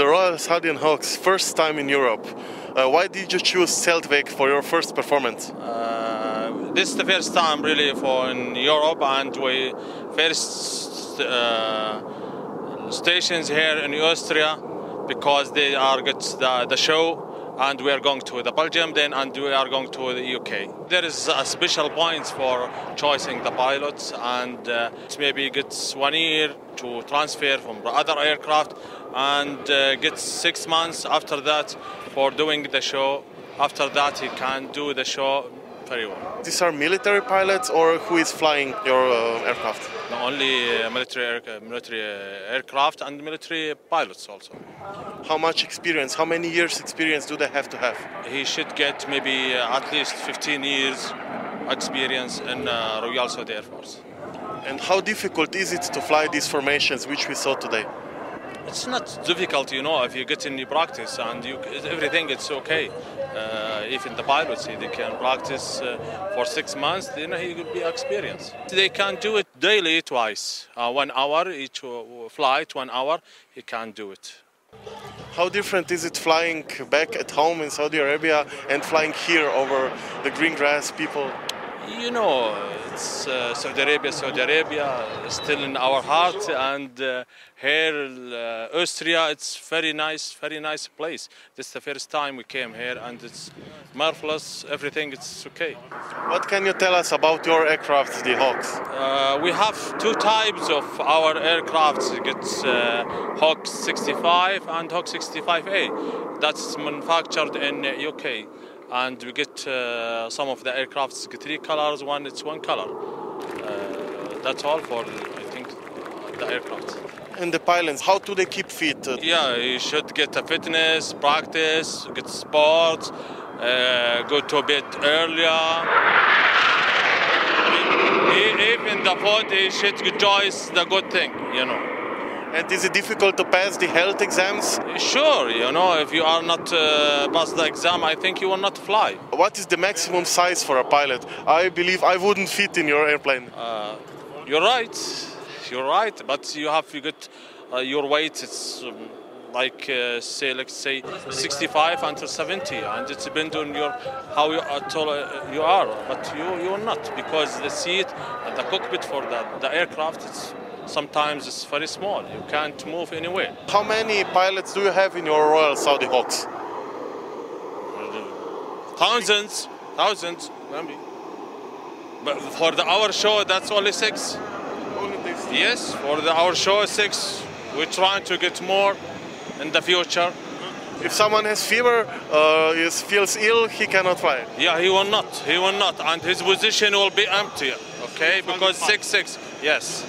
The Royal Saudian Hawks, first time in Europe. Why did you choose Zeltwegu for your first performance? This is the first time really for in Europe, and we first stations here in Austria because they are get the show, and we are going to the Belgium then, and we are going to the UK. There is a special points for choosing the pilots, and it maybe gets 1 year to transfer from the other aircraft, and gets 6 months after that for doing the show. After that he can do the show very well. These are military pilots, or who is flying your aircraft? Not only military aircraft and military pilots also. How much experience, how many years experience do they have to have? He should get maybe at least 15 years experience in Royal Saudi Air Force. And how difficult is it to fly these formations which we saw today? It's not difficult, you know, if you get in the practice and everything, it's okay. Even the pilots, they can practice for 6 months, then he will be experienced. They can do it daily twice, 1 hour each flight, 1 hour, he can do it. How different is it flying back at home in Saudi Arabia and flying here over the green grass people? You know, it's Saudi Arabia, still in our heart, and here, Austria, it's very nice place. This is the first time we came here, and it's marvelous, everything, it's okay. What can you tell us about your aircraft, the Hawks? We have 2 types of our aircrafts. It's Hawk 65 and Hawk 65A. That's manufactured in UK. And we get some of the aircrafts, 3 colors, it's 1 color. That's all for, I think, the aircraft. And the pilots, how do they keep fit? Yeah, you should get a fitness, practice, get sports, go to bed earlier. Even the food, he should enjoy the good thing, you know. And is it difficult to pass the health exams? Sure, you know, if you are not pass the exam, I think you will not fly. What is the maximum size for a pilot? I believe I wouldn't fit in your airplane. You're right, but you have to get your weight, it's like, let's say 65 until 70, and it depends on how tall you are, but you will not, because the seat and the cockpit for the aircraft, sometimes it's very small. You can't move anywhere. How many pilots do you have in your Royal Saudi Hawks? Thousands, maybe. But for our show, that's only 6. Only this? Yes, for our show, 6. We're trying to get more in the future. If someone has fever, feels ill, he cannot fly. Yeah, he will not, and his position will be empty, okay? Because 6, yes.